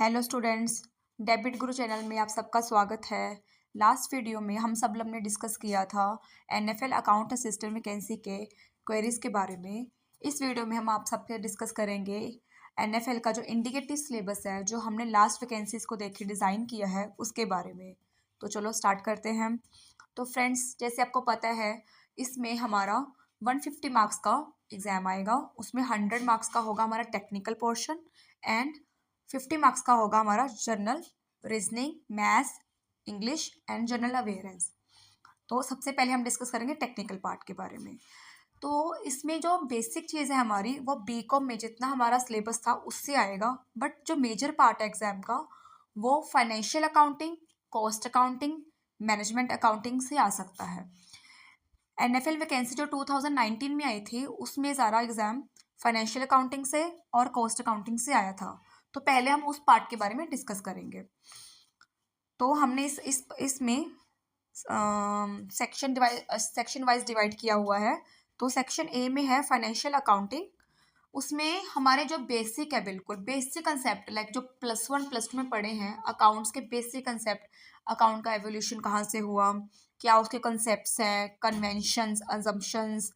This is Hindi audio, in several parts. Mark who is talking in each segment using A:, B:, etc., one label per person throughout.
A: हेलो स्टूडेंट्स, डेबिट गुरु चैनल में आप सबका स्वागत है। लास्ट वीडियो में हम सब लोग ने डिस्कस किया था एनएफएल अकाउंट असिस्टेंट वैकेंसी के क्वेरीज के बारे में। इस वीडियो में हम आप सबसे डिस्कस करेंगे एनएफएल का जो इंडिकेटिव सिलेबस है, जो हमने लास्ट वैकेंसीज को देख के डिज़ाइन किया है, उसके बारे में। तो चलो स्टार्ट करते हैं। तो फ्रेंड्स, जैसे आपको पता है, इसमें हमारा 150 मार्क्स का एग्ज़ाम आएगा। उसमें 100 मार्क्स का होगा हमारा टेक्निकल पोर्शन एंड 50 मार्क्स का होगा हमारा general, reasoning, maths, English and general awareness. तो सबसे पहले हम डिस्कस करेंगे टेक्निकल पार्ट के बारे में। तो इसमें जो बेसिक चीज़ है हमारी, वो बीकॉम में जितना हमारा सिलेबस था उससे आएगा, बट जो मेजर पार्ट है एग्जाम का, वो financial accounting, cost accounting, management accounting से आ सकता है। एनएफएल वैकेंसी जो 2019 में आई थी, उसमें सारा एग्जाम फाइनेंशियल अकाउंटिंग से और कॉस्ट अकाउंटिंग से आया था। तो पहले हम उस पार्ट के बारे में डिस्कस करेंगे। तो हमने इसमें सेक्शन वाइज डिवाइड किया हुआ है। तो सेक्शन ए में है फाइनेंशियल अकाउंटिंग। उसमें हमारे जो बेसिक है, बिल्कुल बेसिक कंसेप्ट, लाइक जो +1 +2 में पढ़े हैं अकाउंट्स के बेसिक कंसेप्ट, अकाउंट का एवोल्यूशन कहाँ से हुआ, क्या उसके कंसेप्ट्स हैं, कन्वेंशंस, अजम्पशंस,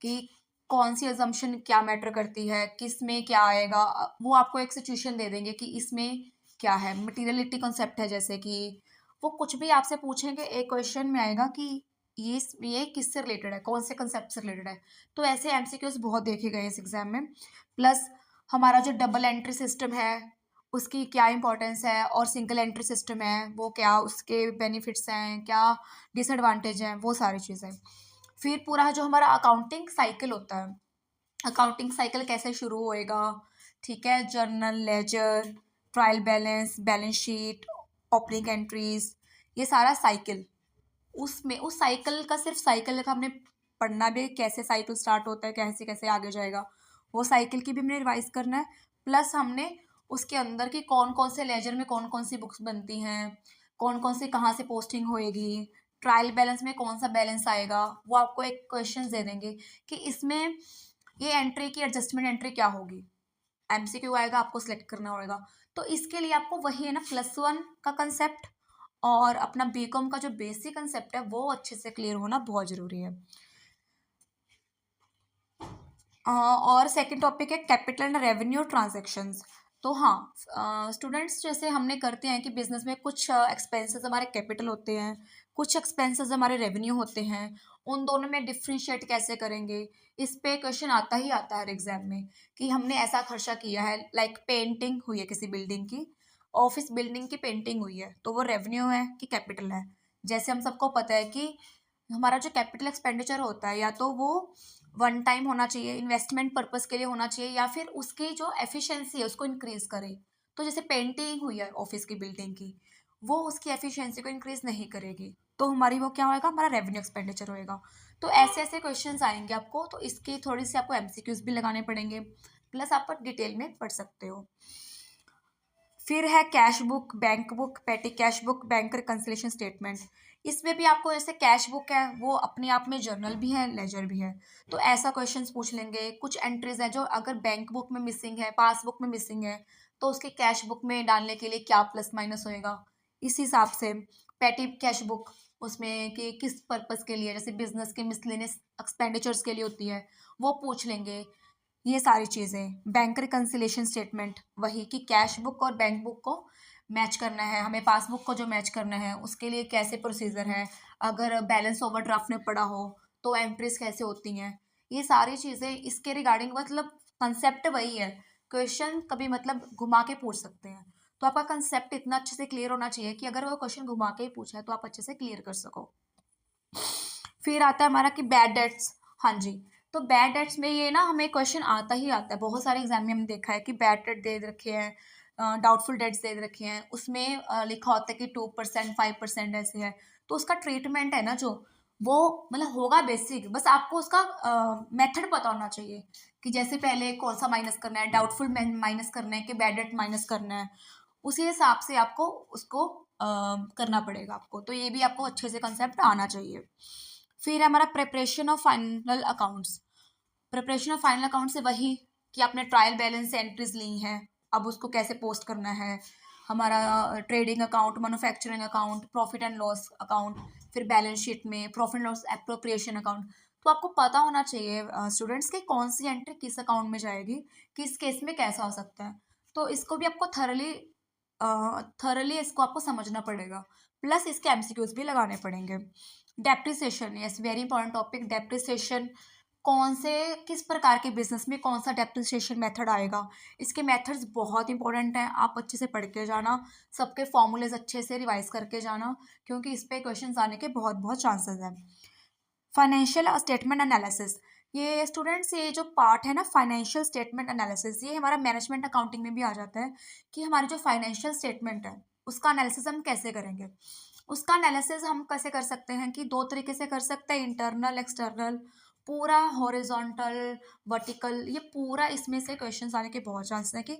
A: कि कौन सी अजम्पशन क्या मैटर करती है, किस में क्या आएगा, वो आपको एक सिचुएशन दे देंगे कि इसमें क्या है। मटीरियलिटी कंसेप्ट है, जैसे कि वो कुछ भी आपसे पूछेंगे, एक क्वेश्चन में आएगा कि ये किससे रिलेटेड है, कौन से कंसेप्ट से रिलेटेड है। तो ऐसे एमसीक्यूज बहुत देखे गए इस एग्जाम में। प्लस हमारा जो डबल एंट्री सिस्टम है, उसकी क्या इंपॉर्टेंस है, और सिंगल एंट्री सिस्टम है वो क्या, उसके बेनिफिट्स हैं, क्या डिसएडवांटेज हैं, वो सारी चीज़ें। फिर पूरा जो हमारा अकाउंटिंग साइकिल होता है, अकाउंटिंग साइकिल कैसे शुरू होएगा, ठीक है, journal, ledger, trial balance, balance sheet, opening entries, ये सारा साइकिल। उसमें उस साइकिल का सिर्फ साइकिल का हमने पढ़ना भी, कैसे साइकिल स्टार्ट होता है, कैसे कैसे आगे जाएगा, वो साइकिल की भी हमने रिवाइज करना है। प्लस हमने उसके अंदर की कौन कौन से लेजर में कौन कौन सी बुक्स बनती हैं, कौन कौन सी कहाँ से पोस्टिंग होएगी, ट्रायल बैलेंस में कौन सा बैलेंस आएगा, वो आपको एक क्वेश्चन दे देंगे कि इसमें ये एंट्री की एडजस्टमेंट एंट्री क्या होगी। एमसीक्यू आएगा, आपको सिलेक्ट करना होगा। तो इसके लिए आपको वही है ना, +1 का कंसेप्ट और अपना बीकॉम का जो बेसिक कंसेप्ट है, वो अच्छे से क्लियर होना बहुत जरूरी है। और सेकंड टॉपिक है कैपिटल एंड रेवेन्यू ट्रांजैक्शंस। तो हाँ, स्टूडेंट्स, जैसे हमने करते हैं कि बिजनेस में कुछ एक्सपेंसेस हमारे कैपिटल होते हैं, कुछ एक्सपेंसेस हमारे रेवेन्यू होते हैं। उन दोनों में डिफ्रेंशिएट कैसे करेंगे, इस पे क्वेश्चन आता ही आता है हर एग्जाम में, कि हमने ऐसा खर्चा किया है, लाइक पेंटिंग हुई है किसी बिल्डिंग की, ऑफिस बिल्डिंग की पेंटिंग हुई है, तो वो रेवेन्यू है कि कैपिटल है। जैसे हम सबको पता है कि हमारा जो कैपिटल एक्सपेंडिचर होता है, या तो वो वन टाइम होना चाहिए, इन्वेस्टमेंट पर्पस के लिए होना चाहिए, या फिर उसकी जो एफिशिएंसी है उसको इंक्रीज करे। तो जैसे पेंटिंग हुई है ऑफिस की बिल्डिंग की, वो उसकी एफिशिएंसी को इंक्रीज नहीं करेगी, तो हमारी वो क्या होएगा, हमारा रेवेन्यू एक्सपेंडिचर होएगा। तो ऐसे ऐसे क्वेश्चंस आएंगे आपको, तो इसकी थोड़ी सी आपको एमसीक्यूज भी लगाने पड़ेंगे, प्लस आप डिटेल में पढ़ सकते हो। फिर है कैश बुक, बैंक बुक, पेटी cash book, bank reconciliation statement. इसमें भी आपको, जैसे कैश बुक है वो अपने आप में जर्नल भी है, लेजर भी है, तो ऐसा क्वेश्चंस पूछ लेंगे। कुछ एंट्रीज है जो अगर बैंक बुक में मिसिंग है, पासबुक में मिसिंग है, तो उसके कैश बुक में डालने के लिए क्या प्लस माइनस होएगा, इस हिसाब से। पेटी कैश बुक, उसमें कि किस पर्पस के लिए, जैसे बिजनेस के मिसलेनियस एक्सपेंडिचर्स के लिए होती है, वो पूछ लेंगे। ये सारी चीज़ें। बैंक रिकंसिलिएशन स्टेटमेंट, वही कि कैश बुक और बैंक बुक को मैच करना है, हमें पासबुक को जो मैच करना है उसके लिए कैसे प्रोसीजर है, अगर बैलेंस ओवरड्राफ्ट में पड़ा हो तो एंट्रीज कैसे होती हैं, ये सारी चीज़ें इसके रिगार्डिंग। मतलब कंसेप्ट वही है, क्वेश्चन कभी मतलब घुमा के पूछ सकते हैं। तो आपका कंसेप्ट इतना अच्छे से क्लियर होना चाहिए कि अगर वो क्वेश्चन घुमा के ही पूछा है तो आप अच्छे से क्लियर कर सको। फिर आता है हमारा कि बैड डेट्स। हाँ जी, तो बैड डेट्स में ये ना हमें क्वेश्चन आता ही आता है, बहुत सारे एग्जाम में हमने देखा है कि बैड डेट दे रखे हैं, डाउटफुल डेट्स दे रखे हैं, उसमें लिखा होता है कि 2% 5% ऐसे है। तो उसका ट्रीटमेंट है ना, जो वो मतलब होगा बेसिक, बस आपको उसका मेथड पता होना चाहिए कि जैसे पहले कौन सा माइनस करना है, डाउटफुल माइनस करना है कि बैड डेट माइनस करना है, उसी हिसाब से आपको उसको करना पड़ेगा आपको। तो ये भी आपको अच्छे से कंसेप्ट आना चाहिए। फिर है हमारा preparation of final accounts. Preparation of final account से वही कि आपने ट्रायल बैलेंस से एंट्रीज ली हैं, अब उसको कैसे पोस्ट करना है, हमारा trading account, manufacturing account, profit and loss account, फिर बैलेंस शीट में profit and loss appropriation account. तो आपको पता होना चाहिए स्टूडेंट्स की कौन सी एंट्री किस अकाउंट में जाएगी, किस केस में कैसा हो सकता है। तो इसको भी आपको थरली इसको आपको समझना पड़ेगा, प्लस इसके एमसीक्यूज भी लगाने पड़ेंगे। Depreciation, yes very important topic. Depreciation कौन से किस प्रकार के बिजनेस में कौन सा डेप्रिसिएशन मेथड आएगा, इसके मेथड्स बहुत इंपॉर्टेंट हैं, आप अच्छे से पढ़ के जाना, सबके फॉर्मूलेज अच्छे से रिवाइज करके जाना, क्योंकि इस पे क्वेश्चंस आने के बहुत बहुत चांसेस हैं। फाइनेंशियल स्टेटमेंट एनालिसिस, ये स्टूडेंट्स ये जो पार्ट है ना फाइनेंशियल स्टेटमेंट एनालिसिस, ये हमारा मैनेजमेंट अकाउंटिंग में भी आ जाता है कि हमारी जो फाइनेंशियल स्टेटमेंट है उसका एनालिसिस हम कैसे करेंगे। उसका एनालिसिस हम कैसे कर सकते हैं कि दो तरीके से कर सकते हैं, इंटरनल एक्सटर्नल, पूरा हॉरिजॉन्टल वर्टिकल, ये पूरा इसमें से क्वेश्चंस आने के बहुत चांसेस हैं कि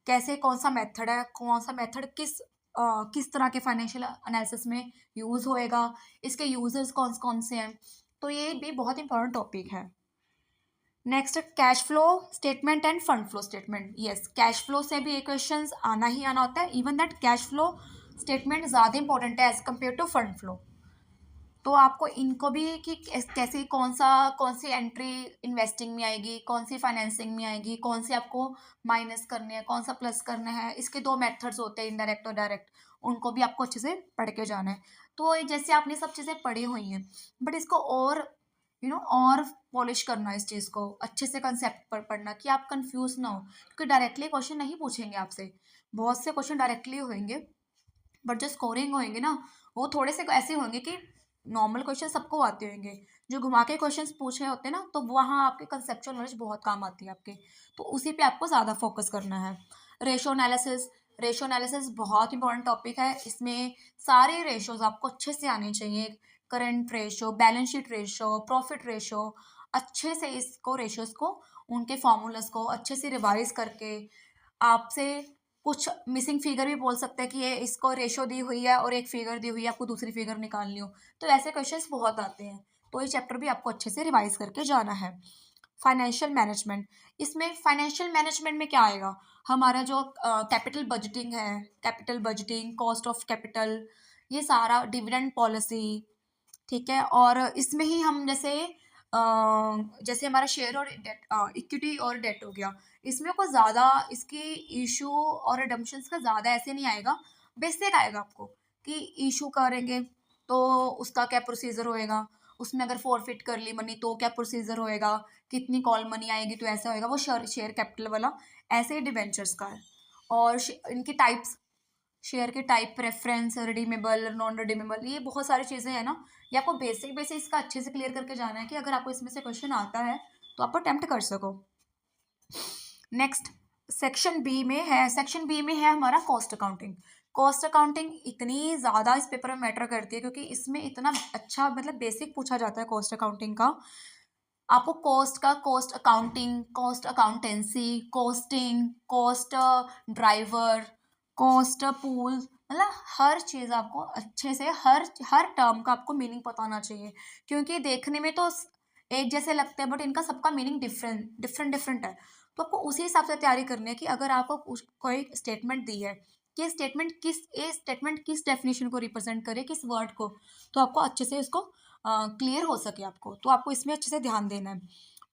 A: कैसे कौन सा मेथड है, कौन सा मेथड किस तरह के फाइनेंशियल एनालिसिस में यूज़ होएगा, इसके यूजर्स कौन कौन से हैं। तो ये भी बहुत इंपॉर्टेंट टॉपिक है। Next, cash flow statement and fund flow statement. Yes, cash flow से भी ये क्वेश्चन आना ही आना होता है, even that cash flow statement ज़्यादा इंपॉर्टेंट है as compare to fund flow. तो आपको इनको भी कि कैसे कौन सी एंट्री इन्वेस्टिंग में आएगी, कौन सी फाइनेंसिंग में आएगी, कौन सी आपको माइनस करनी है, कौन सा प्लस करना है, इसके दो मेथड्स होते हैं, इनडायरेक्ट और डायरेक्ट, उनको भी आपको अच्छे से पढ़ के जाना है। तो जैसे आपने सब चीज़ें पढ़ी हुई हैं, बट इसको और और पॉलिश करना, इस चीज़ को अच्छे से कंसेप्ट पर पढ़ना कि आप कंफ्यूज ना हो, क्योंकि डायरेक्टली क्वेश्चन नहीं पूछेंगे आपसे, बहुत से क्वेश्चन डायरेक्टली होंगे, बट जो स्कोरिंग होंगे ना वो थोड़े से ऐसे होंगे कि नॉर्मल क्वेश्चन सबको आते होंगे, जो घुमा के क्वेश्चंस पूछ रहे होते हैं ना, तो वहाँ आपके कंसेप्चुअल नॉलेज बहुत काम आती है आपके, तो उसी पे आपको ज़्यादा फोकस करना है। रेशो एनालिसिस, रेशो एनालिसिस बहुत इंपॉर्टेंट टॉपिक है, इसमें सारे रेशोज आपको अच्छे से आने चाहिए, current ratio, balance sheet ratio, profit ratio, अच्छे से इसको रेशोज को, उनके फॉर्मूलाज को अच्छे से रिवाइज करके, आपसे कुछ मिसिंग फिगर भी बोल सकते हैं कि ये इसको रेशो दी हुई है और एक फिगर दी हुई है, आपको दूसरी फिगर निकालनी हो, तो ऐसे क्वेश्चंस बहुत आते हैं, तो ये चैप्टर भी आपको अच्छे से रिवाइज करके जाना है। फाइनेंशियल मैनेजमेंट, इसमें फाइनेंशियल मैनेजमेंट में क्या आएगा, हमारा जो कैपिटल बजटिंग है, capital budgeting, cost of capital, ये सारा डिविडेंड पॉलिसी, ठीक है। और इसमें ही हम जैसे हमारा शेयर और डेट, इक्विटी और डेट हो गया, इसमें कोई ज़्यादा इसकी इशू और रिडम्पशंस का ज़्यादा ऐसे नहीं आएगा, बेसिक आएगा आपको कि इशू करेंगे तो उसका क्या प्रोसीजर होएगा, उसमें अगर फॉरफिट कर ली मनी तो क्या प्रोसीजर होएगा, कितनी कॉल मनी आएगी तो ऐसा होएगा, वो शेयर कैपिटल वाला ऐसे ही डिबेंचर्स का है। और इनकी टाइप्स, शेयर के type, preference, redeemable, non redeemable, ये बहुत सारी चीज़ें हैं ना, ये आपको बेसिक बेसिक इसका अच्छे से क्लियर करके जाना है कि अगर आपको इसमें से क्वेश्चन आता है तो आप अटेम्प्ट कर सको। नेक्स्ट, सेक्शन बी में है हमारा कॉस्ट अकाउंटिंग। कॉस्ट अकाउंटिंग इतनी ज़्यादा इस पेपर में मैटर करती है क्योंकि इसमें इतना अच्छा मतलब बेसिक पूछा जाता है कॉस्ट अकाउंटिंग का। आपको cost accounting, cost accountancy, costing, cost driver, cost pool, मतलब हर चीज़ आपको अच्छे से हर टर्म का आपको मीनिंग पता होना चाहिए, क्योंकि देखने में तो एक जैसे लगते हैं बट इनका सबका मीनिंग डिफरेंट है। तो आपको उसी हिसाब से तैयारी करनी है कि अगर आपको कोई स्टेटमेंट दी है कि ये स्टेटमेंट किस डेफिनेशन को रिप्रेजेंट करे, किस वर्ड को, तो आपको अच्छे से इसको क्लियर हो सके आपको, तो आपको इसमें अच्छे से ध्यान देना है।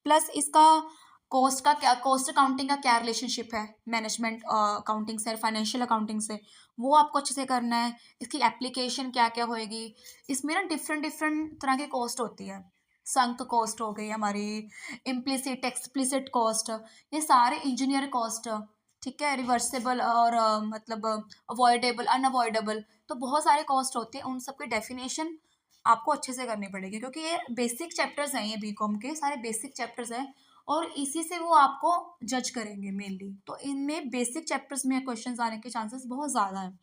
A: प्लस इसका कॉस्ट अकाउंटिंग का क्या रिलेशनशिप है मैनेजमेंट अकाउंटिंग से, फाइनेंशियल अकाउंटिंग से, वो आपको अच्छे से करना है। इसकी एप्लीकेशन क्या क्या होएगी, इसमें ना डिफरेंट डिफरेंट तरह की कॉस्ट होती है, संक कॉस्ट हो गई हमारी, इम्प्लिसिट एक्सप्लिसिट कॉस्ट, ये सारे इंजीनियर कॉस्ट, ठीक है, रिवर्सेबल और मतलब अवॉइडेबल, अनअवॉइडेबल, तो बहुत सारे कॉस्ट होते हैं, उन सबके डेफिनेशन आपको अच्छे से करनी पड़ेगी, क्योंकि ये बेसिक चैप्टर्स हैं, ये बीकॉम के सारे बेसिक चैप्टर्स हैं और इसी से वो आपको जज करेंगे मेनली, तो इनमें बेसिक चैप्टर्स में क्वेश्चंस आने के चांसेस बहुत ज़्यादा हैं।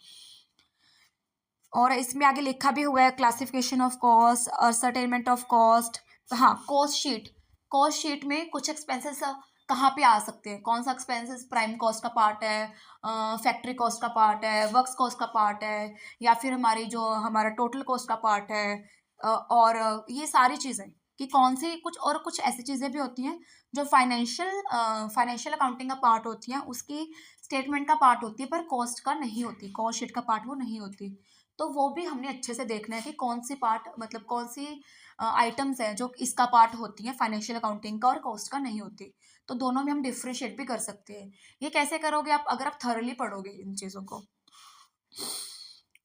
A: और इसमें आगे लिखा भी हुआ है classification of cost, ascertainment of cost. हाँ, कॉस्ट शीट में कुछ एक्सपेंसेस कहाँ पे आ सकते हैं, कौन सा एक्सपेंसेस प्राइम कॉस्ट का पार्ट है, फैक्ट्री कॉस्ट का पार्ट है, वर्क्स कॉस्ट का पार्ट है, या फिर हमारी जो हमारा टोटल कॉस्ट का पार्ट है, और ये सारी चीज़ें कि कौन सी कुछ ऐसी चीज़ें भी होती हैं जो फाइनेंशियल अकाउंटिंग का पार्ट होती हैं, उसकी स्टेटमेंट का पार्ट होती है, पर कॉस्ट का नहीं होती, कॉस्ट शीट का पार्ट वो नहीं होती। तो वो भी हमने अच्छे से देखना है कि कौन सी पार्ट मतलब कौन सी आइटम्स हैं जो इसका पार्ट होती हैं फाइनेंशियल अकाउंटिंग का और कॉस्ट का नहीं होती। तो दोनों में हम डिफ्रेंशिएट भी कर सकते हैं। ये कैसे करोगे आप, अगर आप थॉरली पढ़ोगे इन चीज़ों को।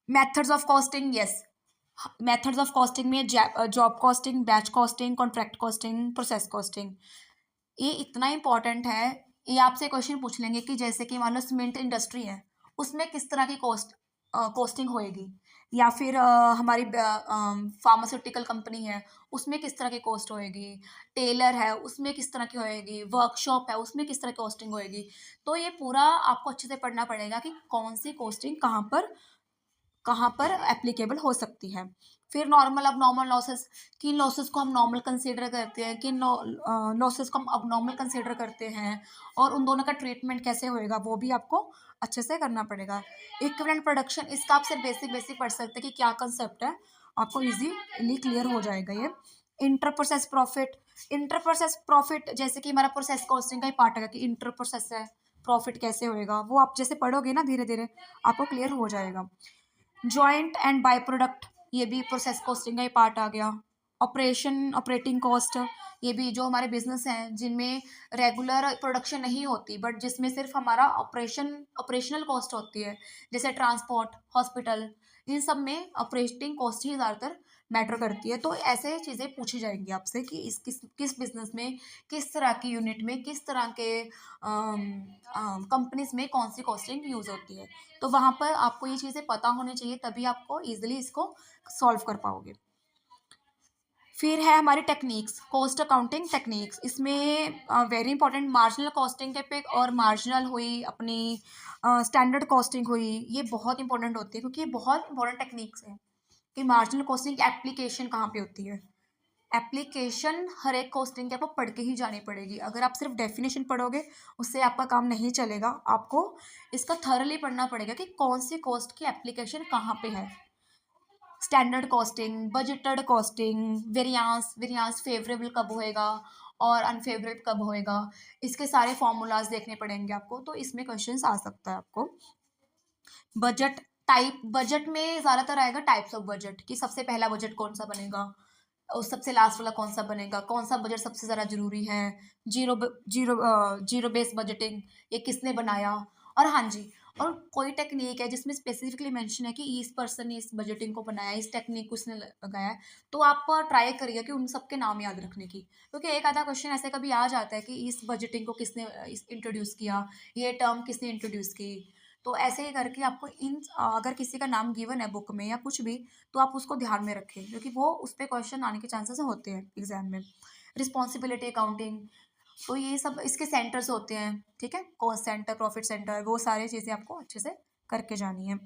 A: Methods of costing, yes, methods of costing में job costing, batch costing, contract costing, process costing, ये इतना इंपॉर्टेंट है। ये आपसे क्वेश्चन पूछ लेंगे कि जैसे कि मान लो सीमेंट इंडस्ट्री है, उसमें किस तरह की कॉस्टिंग होएगी, या फिर हमारी फार्मास्यूटिकल कंपनी है, उसमें किस तरह की कॉस्ट होएगी, टेलर है उसमें किस तरह की होएगी, वर्कशॉप है उसमें किस तरह की कॉस्टिंग होएगी। तो ये पूरा आपको अच्छे से पढ़ना पड़ेगा कि कौन सी कॉस्टिंग कहाँ पर एप्लीकेबल हो सकती है। फिर नॉर्मल अब नॉर्मल लॉसेस, किन लॉसेस को हम नॉर्मल कंसीडर करते हैं, किन लॉसेस को हम अब नॉर्मल कंसीडर करते हैं, और उन दोनों का ट्रीटमेंट कैसे होएगा वो भी आपको अच्छे से करना पड़ेगा। इक्विवेलेंट प्रोडक्शन, इसका आप सिर्फ बेसिक बेसिक पढ़ सकते हैं कि क्या कंसेप्ट है, आपको इजीली क्लियर हो जाएगा ये। Inter process profit, inter process profit जैसे कि हमारा प्रोसेस कॉस्टिंग का ही पार्ट है कि इंटर प्रोसेस है, प्रॉफिट कैसे होएगा वो आप जैसे पढ़ोगे ना धीरे धीरे आपको क्लियर हो जाएगा। जॉइंट एंड बाय प्रोडक्ट, ये भी प्रोसेस कॉस्टिंग का ही पार्ट आ गया। ऑपरेटिंग कॉस्ट, ये भी जो हमारे बिजनेस हैं जिनमें रेगुलर प्रोडक्शन नहीं होती बट जिसमें सिर्फ हमारा ऑपरेशनल कॉस्ट होती है, जैसे ट्रांसपोर्ट, हॉस्पिटल, इन सब में ऑपरेटिंग कॉस्ट ही ज़्यादातर मैटर करती है। तो ऐसे चीज़ें पूछी जाएंगी आपसे कि इस किस बिजनेस में, किस तरह की यूनिट में, किस तरह के कंपनीज में कौन सी कॉस्टिंग यूज़ होती है। तो वहाँ पर आपको ये चीज़ें पता होनी चाहिए, तभी आपको ईजिली इसको सॉल्व कर पाओगे। फिर है हमारी टेक्निक्स, कॉस्ट अकाउंटिंग टेक्निक्स, इसमें वेरी इंपॉर्टेंट मार्जिनल कॉस्टिंग के पे और मार्जिनल हुई अपनी स्टैंडर्ड कॉस्टिंग हुई, ये बहुत इंपॉर्टेंट होती है क्योंकि ये बहुत इंपॉर्टेंट टेक्निक्स हैं कि मार्जिनल कॉस्टिंग की एप्लीकेशन कहाँ पे होती है। एप्लीकेशन हर एक कॉस्टिंग की आपको पढ़ के ही जानी पड़ेगी। अगर आप सिर्फ डेफिनेशन पढ़ोगे उससे आपका काम नहीं चलेगा, आपको इसका थॉरली पढ़ना पड़ेगा कि कौन सी कॉस्ट की एप्लीकेशन कहाँ पे है। Standard costing, budgeted costing, variance, variance favourable कब होएगा और अनफेवरेबल कब होएगा, इसके सारे फॉर्मूलाज देखने पड़ेंगे आपको। तो इसमें क्वेश्चंस आ सकता है आपको। बजट टाइप, बजट में ज़्यादातर आएगा टाइप्स ऑफ बजट कि सबसे पहला बजट कौन सा बनेगा और सबसे लास्ट वाला कौन सा बनेगा, कौन सा बजट सबसे ज़्यादा ज़रूरी है, जीरो बेस बजटिंग, ये किसने बनाया। और हाँ जी, और कोई टेक्निक है जिसमें स्पेसिफिकली मेंशन है कि इस पर्सन ने इस बजटिंग को बनाया, इस टेक्निक को उसने लगाया है, तो आप ट्राई करिए कि उन सबके नाम याद रखने की, क्योंकि एक आधा क्वेश्चन ऐसे कभी आ जाता है कि इस बजटिंग को किसने इंट्रोड्यूस किया, ये टर्म किसने इंट्रोड्यूस की। तो ऐसे ही करके आपको अगर किसी का नाम गिवन है बुक में या कुछ भी, तो आप उसको ध्यान में रखें क्योंकि वो उस पर क्वेश्चन आने के चांसेस होते हैं एग्जाम में। रिस्पॉन्सिबिलिटी अकाउंटिंग, तो ये सब इसके सेंटर्स होते हैं, ठीक है, कॉस्ट सेंटर, प्रॉफिट सेंटर, वो सारी चीज़ें आपको अच्छे से करके जानी है।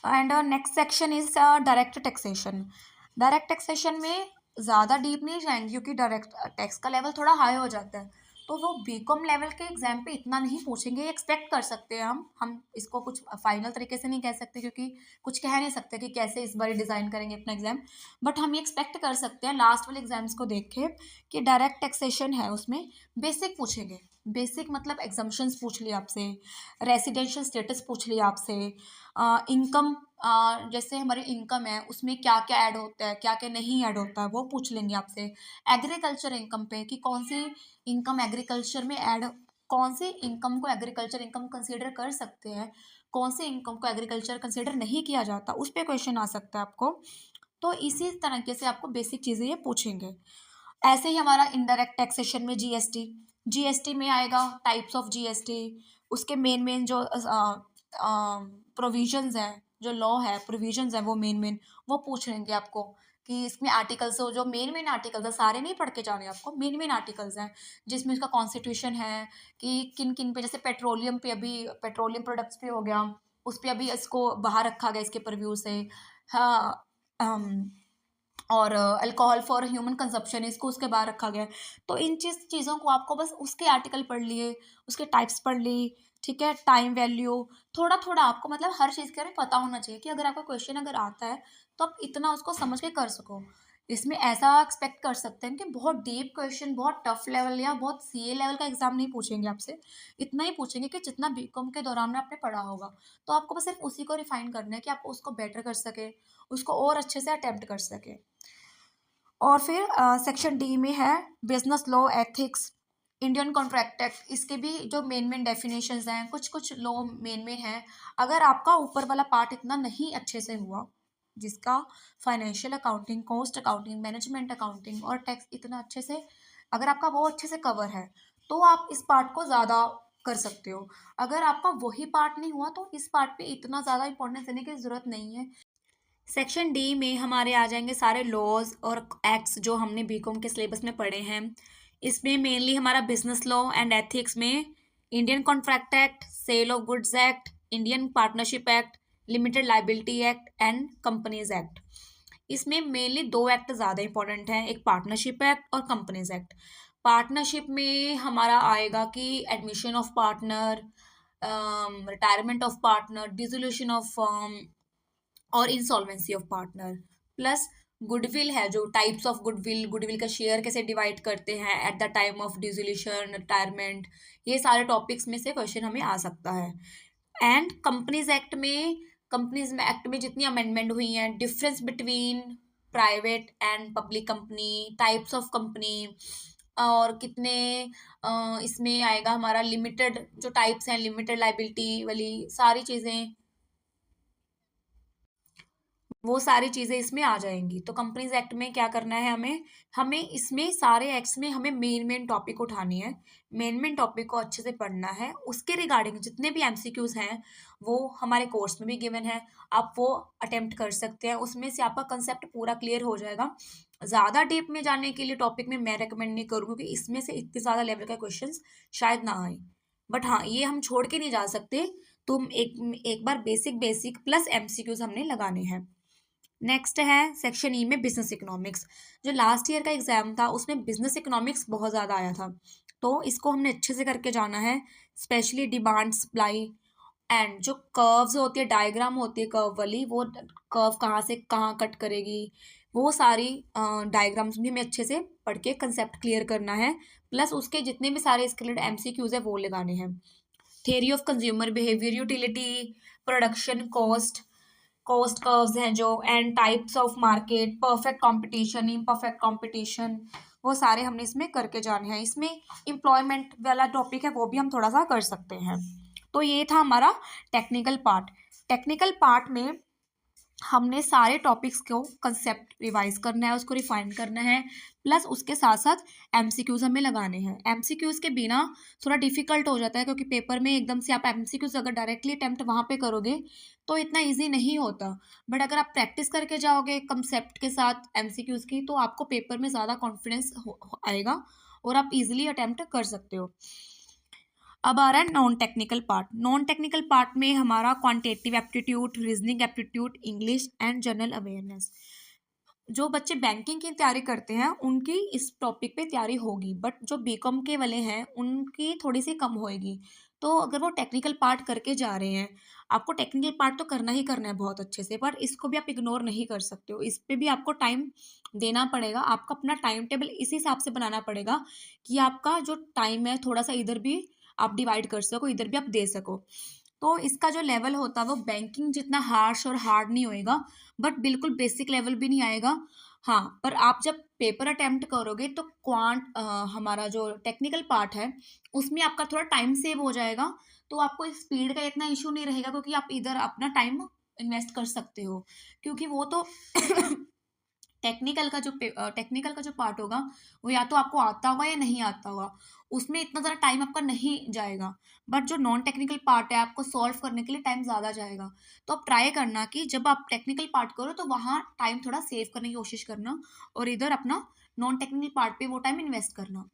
A: And next section is direct taxation. Direct taxation में ज़्यादा डीप नहीं जाएंगे क्योंकि डायरेक्ट टैक्स का लेवल थोड़ा हाई हो जाता है, तो वो बीकॉम लेवल के एग्जाम पे इतना नहीं पूछेंगे, एक्सपेक्ट कर सकते हैं हम इसको कुछ फाइनल तरीके से नहीं कह सकते क्योंकि कुछ कह नहीं सकते कि कैसे इस बार डिज़ाइन करेंगे अपना एग्जाम। बट हम ये एक्सपेक्ट कर सकते हैं लास्ट वाले एग्जाम्स को देख के कि डायरेक्ट टैक्सेशन है उसमें बेसिक पूछेंगे। बेसिक मतलब एग्जाम्पशंस पूछ लिया आपसे, रेसिडेंशियल स्टेटस पूछ लिया आपसे, इनकम, जैसे हमारी इनकम है उसमें क्या क्या ऐड होता है, क्या क्या नहीं ऐड होता है, वो पूछ लेंगे आपसे। एग्रीकल्चर इनकम पे कि कौन सी इनकम एग्रीकल्चर में ऐड, कौन सी इनकम को एग्रीकल्चर इनकम कंसीडर कर सकते हैं, कौन सी इनकम को एग्रीकल्चर कंसीडर नहीं किया जाता, उस पर क्वेश्चन आ सकता है आपको। तो इसी तरीके से आपको बेसिक चीज़ें ये पूछेंगे। ऐसे ही हमारा इनडायरेक्ट टैक्सेशन में जीएसटी, जीएसटी में आएगा टाइप्स ऑफ जीएसटी, उसके मेन मेन जो प्रोविजंस हैं, जो लॉ है प्रोविजंस हैं, वो मेन मेन वो पूछ लेंगे आपको कि इसमें आर्टिकल्स हो, जो मेन मेन आर्टिकल्स है सारे नहीं पढ़ के जाने आपको, मेन मेन आर्टिकल्स हैं जिसमें इसका कॉन्स्टिट्यूशन है कि किन किन पे, जैसे पेट्रोलियम पे, अभी पेट्रोलियम प्रोडक्ट्स पे हो गया, उस पर अभी इसको बाहर रखा गया इसके परव्यू से। हाँ, और अल्कोहल फॉर ह्यूमन कंजप्शन, इसको उसके बाहर रखा गया है। तो इन चीज़ों को आपको बस उसके आर्टिकल पढ़ लिए, उसके टाइप्स पढ़ ली, ठीक है, टाइम वैल्यू, थोड़ा थोड़ा आपको मतलब हर चीज़ के बारे में पता होना चाहिए कि अगर आपका क्वेश्चन अगर आता है तो आप इतना उसको समझ के कर सको। इसमें ऐसा एक्सपेक्ट कर सकते हैं कि बहुत डीप क्वेश्चन, बहुत टफ लेवल या बहुत सीए लेवल का एग्जाम नहीं पूछेंगे आपसे। इतना ही पूछेंगे कि जितना बीकॉम के दौरान में आपने पढ़ा होगा। तो आपको बस सिर्फ उसी को रिफाइन करना है कि आप उसको बेटर कर सके, उसको और अच्छे से अटेम्प्ट कर सके। और फिर सेक्शन डी में है business law, ethics, Indian contract act. इसके भी जो मेन मेन डेफिनेशंस हैं, कुछ कुछ लॉ मेन मेन हैं। अगर आपका ऊपर वाला पार्ट इतना नहीं अच्छे से हुआ, जिसका financial accounting, cost accounting, management accounting और टैक्स इतना अच्छे से, अगर आपका वो अच्छे से कवर है, तो आप इस पार्ट को ज़्यादा कर सकते हो। अगर आपका वही पार्ट नहीं हुआ, तो इस पार्ट पे इतना ज़्यादा इंपॉर्टेंस देने की ज़रूरत नहीं है। सेक्शन डी में हमारे आ जाएंगे सारे लॉज और एक्ट्स जो हमने बीकॉम के सिलेबस में पढ़े हैं। इसमें मेनली हमारा बिजनेस लॉ एंड एथिक्स में Indian contract act, sale of goods act, Indian partnership act, limited liability act and companies act. इसमें मेनली दो एक्ट ज़्यादा इंपॉर्टेंट हैं, एक पार्टनरशिप एक्ट और कंपनीज एक्ट। पार्टनरशिप में हमारा आएगा कि admission of partner, retirement of partner, dissolution of firm और insolvency of partner. Plus goodwill है, जो टाइप्स ऑफ गुडविल, गुडविल का शेयर कैसे डिवाइड करते हैं at the time of dissolution, retirement, ये सारे टॉपिक्स में से क्वेश्चन हमें आ सकता है। एंड कंपनीज एक्ट में, कंपनीज में एक्ट में जितनी अमेंडमेंट हुई हैं, difference between private and public company, types of company, और कितने इसमें आएगा हमारा लिमिटेड, जो टाइप्स हैं लिमिटेड लाइबिलिटी वाली सारी चीज़ें, वो सारी चीज़ें इसमें आ जाएंगी। तो कंपनीज एक्ट में क्या करना है हमें, हमें इसमें सारे एक्ट्स में हमें मेन मेन टॉपिक उठानी है, मेन मेन टॉपिक को अच्छे से पढ़ना है। उसके रिगार्डिंग जितने भी एमसीक्यूज हैं वो हमारे कोर्स में भी गिवन है, आप वो अटेम्प्ट कर सकते हैं। उसमें से आपका कंसेप्ट पूरा क्लियर हो जाएगा। ज़्यादा डीप में जाने के लिए टॉपिक में मैं रेकमेंड नहीं करूँगी, क्योंकि इसमें से इतने ज़्यादा लेवल का क्वेश्चन शायद ना आए। बट हाँ, ये हम छोड़ के नहीं जा सकते, तुम एक एक बार बेसिक बेसिक प्लस एमसीक्यूज हमने लगाने हैं। नेक्स्ट है सेक्शन ई में बिजनेस इकोनॉमिक्स। जो लास्ट ईयर का एग्जाम था उसमें बिजनेस इकोनॉमिक्स बहुत ज़्यादा आया था, तो इसको हमने अच्छे से करके जाना है। स्पेशली डिमांड, सप्लाई एंड जो कर्व्स होती है, डायग्राम होती है कर्व वाली, वो कर्व कहाँ से कहाँ कट करेगी, वो सारी डायग्राम्स भी हमें अच्छे से पढ़ के कंसेप्ट क्लियर करना है। प्लस उसके जितने भी सारे इसके रिलेटेड एमसीक्यूज है वो लगाने हैं। Theory of consumer behaviour, utility, production cost, cost curves हैं जो, and types of market, perfect competition, imperfect competition, वो सारे हमने इसमें करके जाने हैं। इसमें एम्प्लॉयमेंट वाला टॉपिक है, वो भी हम थोड़ा सा कर सकते हैं। तो ये था हमारा टेक्निकल पार्ट। टेक्निकल पार्ट में हमने सारे टॉपिक्स को कंसेप्ट रिवाइज करना है, उसको रिफाइन करना है, प्लस उसके साथ साथ एमसीक्यूज हमें लगाने हैं। एमसीक्यूज के बिना थोड़ा डिफिकल्ट हो जाता है, क्योंकि पेपर में एकदम से आप एमसीक्यूज अगर डायरेक्टली अटेम्प्ट वहाँ पे करोगे तो इतना इजी नहीं होता। बट अगर आप प्रैक्टिस करके जाओगे कंसेप्ट के साथ एमसीक्यूज की, तो आपको पेपर में ज़्यादा कॉन्फिडेंस आएगा और आप इजिली अटेम्प्ट कर सकते हो। अब आ रहा है non technical part. Non technical part में हमारा quantitative aptitude, reasoning aptitude, English and general awareness. जो बच्चे बैंकिंग की तैयारी करते हैं उनकी इस टॉपिक पे तैयारी होगी, बट जो बीकॉम के वाले हैं उनकी थोड़ी सी कम होएगी। तो अगर वो टेक्निकल पार्ट करके जा रहे हैं, आपको टेक्निकल पार्ट तो करना ही करना है बहुत अच्छे से, पर इसको भी आप इग्नोर नहीं कर सकते हो। इस पे भी आपको टाइम देना पड़ेगा, आपका अपना टाइम टेबल इस हिसाब से बनाना पड़ेगा कि आपका जो टाइम है थोड़ा सा इधर भी आप डिवाइड कर सको, इधर भी आप दे सको। तो इसका जो लेवल होता है वो बैंकिंग जितना हार्श और हार्ड नहीं होएगा, बट बिल्कुल बेसिक लेवल भी नहीं आएगा। हाँ, पर आप जब पेपर अटेम्प्ट करोगे तो हमारा जो टेक्निकल पार्ट है उसमें आपका थोड़ा टाइम सेव हो जाएगा। तो आपको स्पीड का इतना इशू नहीं रहेगा, क्योंकि आप इधर अपना टाइम इन्वेस्ट कर सकते हो। क्योंकि वो तो टेक्निकल का जो पार्ट होगा वो या तो आपको आता होगा या नहीं आता होगा, उसमें इतना ज़्यादा टाइम आपका नहीं जाएगा। बट जो नॉन टेक्निकल पार्ट है आपको सॉल्व करने के लिए टाइम ज़्यादा जाएगा। तो आप ट्राई करना कि जब आप टेक्निकल पार्ट करो तो वहाँ टाइम थोड़ा सेव करने की कोशिश करना, और इधर अपना नॉन टेक्निकल पार्ट पे वो टाइम इन्वेस्ट करना।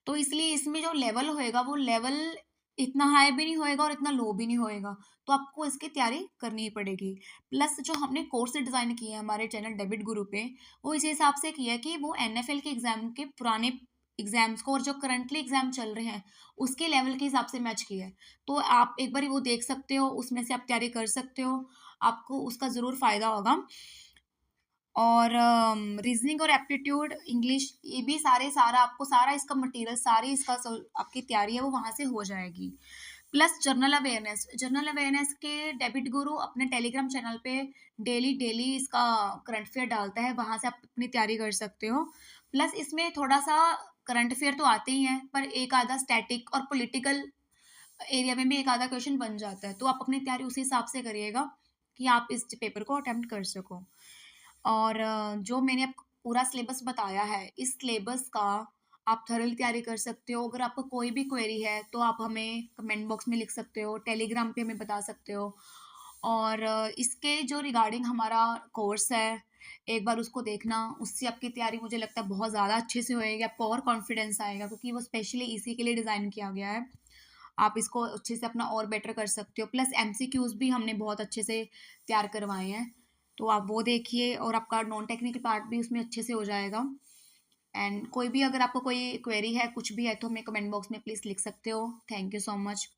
A: तो इसलिए इसमें जो लेवल होएगा वो लेवल इतना हाई भी नहीं होएगा और इतना लो भी नहीं होएगा। तो आपको इसकी तैयारी करनी ही पड़ेगी। प्लस जो हमने कोर्स डिज़ाइन किए हैं हमारे चैनल डेबिट गुरु पे, वो इस हिसाब से किया है कि वो एनएफएल के एग्ज़ाम के पुराने एग्ज़ाम्स को और जो करंटली एग्ज़ाम चल रहे हैं उसके लेवल के हिसाब से मैच किया है। तो आप एक बारी वो देख सकते हो, उसमें से आप तैयारी कर सकते हो, आपको उसका ज़रूर फ़ायदा होगा। और रीजनिंग और एप्टीट्यूड इंग्लिश, ये भी सारा आपको सारा इसका मटेरियल, सारी इसका आपकी तैयारी है वो वहाँ से हो जाएगी। प्लस जनरल अवेयरनेस के डेबिट गुरु अपने टेलीग्राम चैनल पे डेली डेली इसका करंट अफेयर डालता है, वहाँ से आप अपनी तैयारी कर सकते हो। प्लस इसमें थोड़ा सा करंट अफेयर तो आते ही हैं, पर एक आधा स्टैटिक और पॉलिटिकल एरिया में भी एक आधा क्वेश्चन बन जाता है, तो आप अपनी तैयारी उसी हिसाब से करिएगा कि आप इस पेपर को अटेम्प्ट कर सको। और जो मैंने आपको पूरा सिलेबस बताया है, इस सिलेबस का आप थॉरली तैयारी कर सकते हो। अगर आपको कोई भी क्वेरी है तो आप हमें कमेंट बॉक्स में लिख सकते हो, टेलीग्राम पे हमें बता सकते हो। और इसके जो रिगार्डिंग हमारा कोर्स है, एक बार उसको देखना, उससे आपकी तैयारी मुझे लगता है बहुत ज़्यादा अच्छे से होएगी, आपको और कॉन्फिडेंस आएगा, क्योंकि वो स्पेशली इसी के लिए डिज़ाइन किया गया है। आप इसको अच्छे से अपना और बेटर कर सकते हो। प्लस एमसीक्यूज़ भी हमने बहुत अच्छे से तैयार करवाए हैं, तो आप वो देखिए, और आपका नॉन टेक्निकल पार्ट भी उसमें अच्छे से हो जाएगा। एंड कोई भी अगर आपको कोई क्वेरी है, कुछ भी है, तो हमें कमेंट बॉक्स में प्लीज़ लिख सकते हो। Thank you so much.